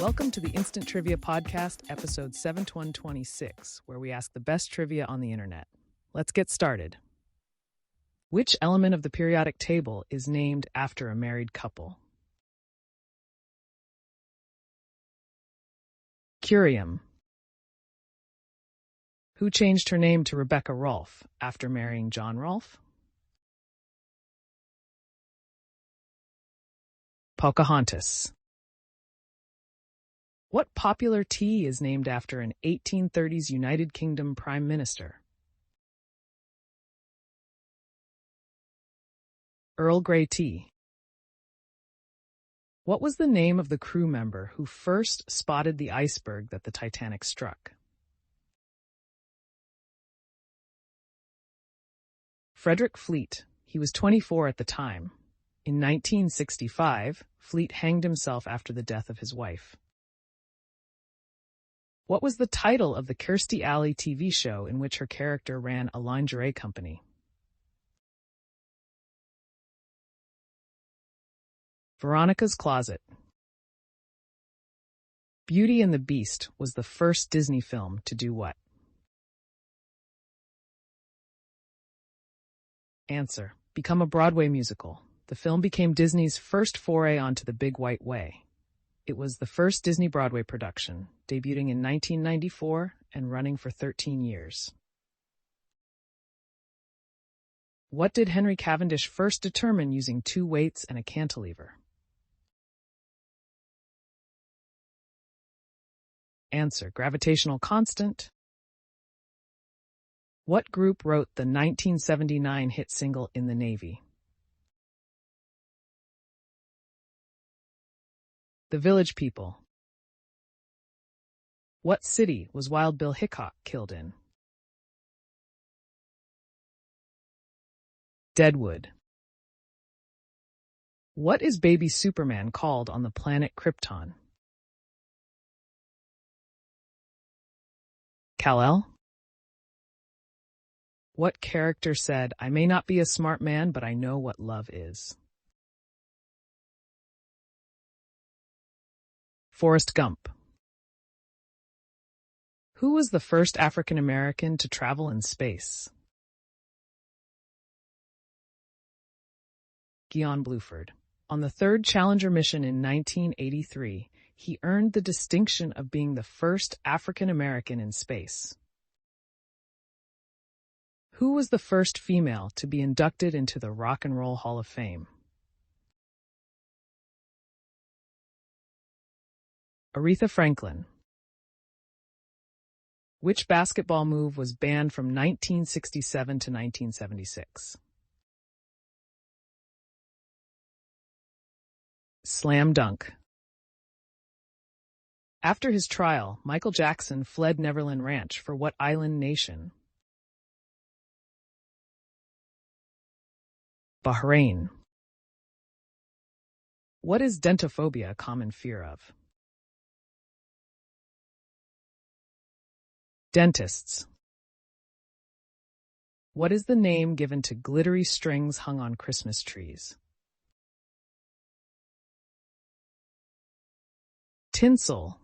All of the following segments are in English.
Welcome to the Instant Trivia Podcast, episode 7126, where we ask the best trivia on the internet. Let's get started. Which element of the periodic table is named after a married couple? Curium. Who changed her name to Rebecca Rolfe after marrying John Rolfe? Pocahontas. What popular tea is named after an 1830s United Kingdom Prime Minister? Earl Grey tea. What was the name of the crew member who first spotted the iceberg that the Titanic struck? Frederick Fleet. He was 24 at the time. In 1965, Fleet hanged himself after the death of his wife. What was the title of the Kirstie Alley TV show in which her character ran a lingerie company? Veronica's Closet. Beauty and the Beast was the first Disney film to do what? Answer: become a Broadway musical. The film became Disney's first foray onto the Big White Way. It was the first Disney Broadway production, debuting in 1994 and running for 13 years. What did Henry Cavendish first determine using 2 weights and a cantilever? Answer: gravitational constant. What group wrote the 1979 hit single In the Navy? The Village People. What city was Wild Bill Hickok killed in? Deadwood. What is baby Superman called on the planet Krypton? Kal-El. What character said, "I may not be a smart man, but I know what love is"? Forrest Gump. Who was the first African American to travel in space? Guion Bluford. On the 3rd Challenger mission in 1983, he earned the distinction of being the first African American in space. Who was the first female to be inducted into the Rock and Roll Hall of Fame? Aretha Franklin. Which basketball move was banned from 1967 to 1976? Slam dunk. After his trial, Michael Jackson fled Neverland Ranch for what island nation? Bahrain. What is dentophobia a common fear of? Dentists. What is the name given to glittery strings hung on Christmas trees? Tinsel.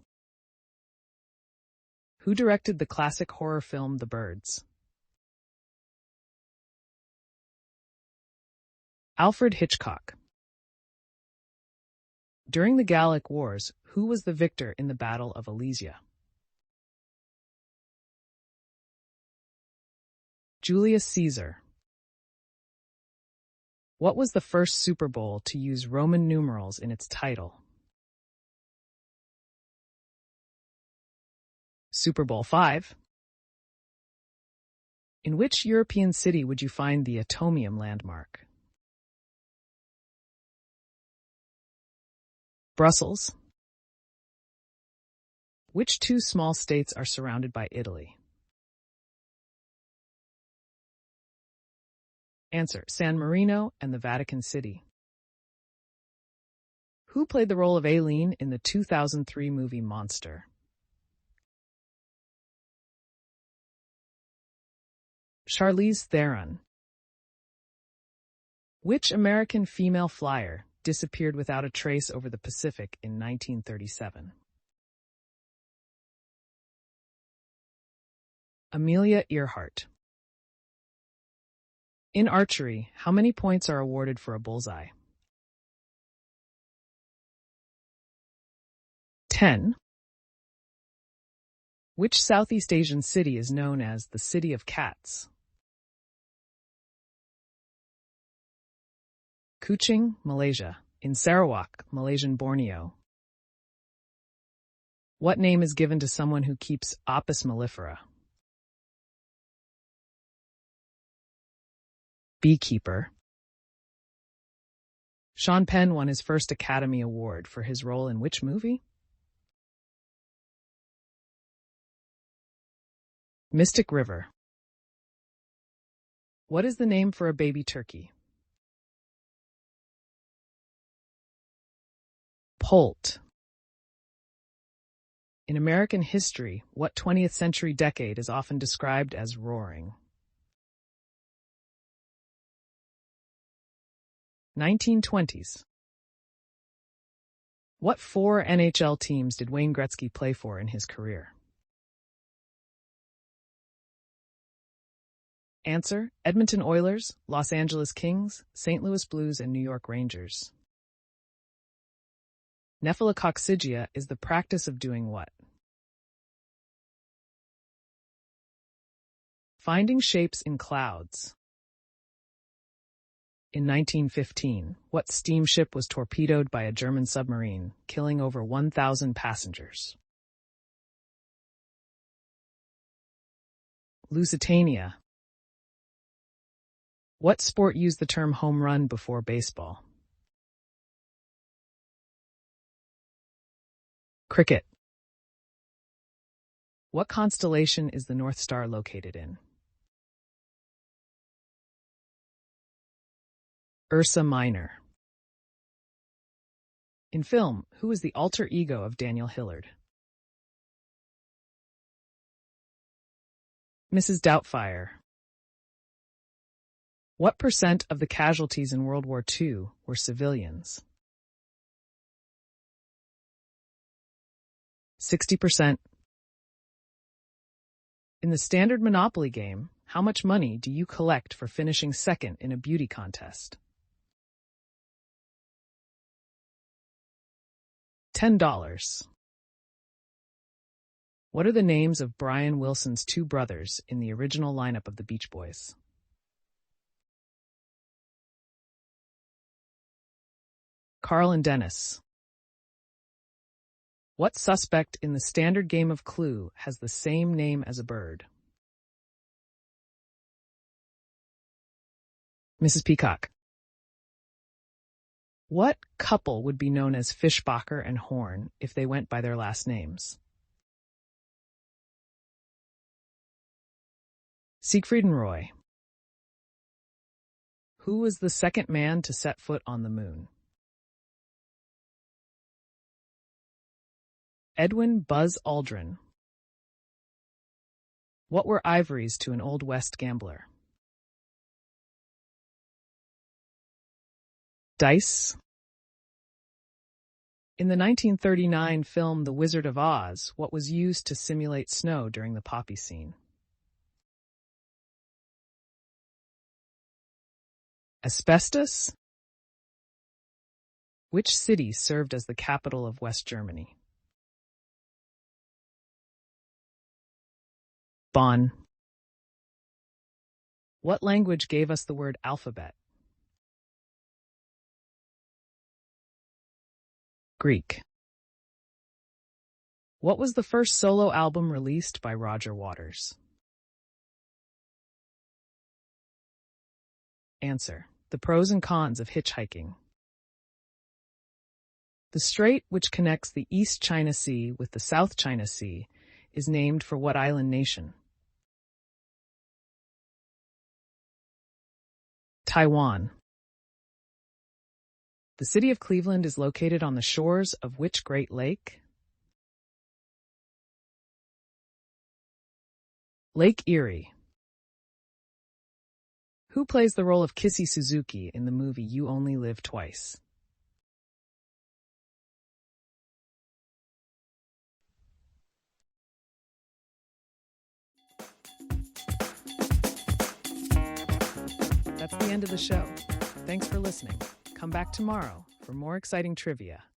Who directed the classic horror film The Birds? Alfred Hitchcock. During the Gallic Wars, who was the victor in the Battle of Alesia? Julius Caesar. What was the first Super Bowl to use Roman numerals in its title? Super Bowl V. In which European city would you find the Atomium landmark? Brussels. Which 2 small states are surrounded by Italy? Answer: San Marino and the Vatican City. Who played the role of Aileen in the 2003 movie Monster? Charlize Theron. Which American female flyer disappeared without a trace over the Pacific in 1937? Amelia Earhart. In archery, how many points are awarded for a bullseye? 10. Which Southeast Asian city is known as the City of Cats? Kuching, Malaysia. In Sarawak, Malaysian Borneo. What name is given to someone who keeps Apis mellifera? Beekeeper. Sean Penn won his first Academy Award for his role in which movie? Mystic River. What is the name for a baby turkey? Poult. In American history, what 20th century decade is often described as roaring? 1920s. What 4 NHL teams did Wayne Gretzky play for in his career? Answer: Edmonton Oilers, Los Angeles Kings, St. Louis Blues, and New York Rangers. Nephelococcygia is the practice of doing what? Finding shapes in clouds. In 1915, what steamship was torpedoed by a German submarine, killing over 1,000 passengers? Lusitania. What sport used the term home run before baseball? Cricket. What constellation is the North Star located in? Ursa Minor. In film, who is the alter ego of Daniel Hillard? Mrs. Doubtfire. What percent of the casualties in World War II were civilians? 60%. In the standard Monopoly game, how much money do you collect for finishing second in a beauty contest? $10. What are the names of Brian Wilson's 2 brothers in the original lineup of the Beach Boys? Carl and Dennis. What suspect in the standard game of Clue has the same name as a bird? Mrs. Peacock. What couple would be known as Fischbacher and Horn if they went by their last names? Siegfried and Roy. Who was the second man to set foot on the moon? Edwin Buzz Aldrin. What were ivories to an Old West gambler? Dice. In the 1939 film The Wizard of Oz, what was used to simulate snow during the poppy scene? Asbestos. Which city served as the capital of West Germany? Bonn. What language gave us the word alphabet? Greek. What was the first solo album released by Roger Waters? Answer: The Pros and Cons of Hitchhiking. The strait which connects the East China Sea with the South China Sea is named for what island nation? Taiwan. The city of Cleveland is located on the shores of which Great Lake? Lake Erie. Who plays the role of Kissy Suzuki in the movie You Only Live Twice? That's the end of the show. Thanks for listening. Come back tomorrow for more exciting trivia.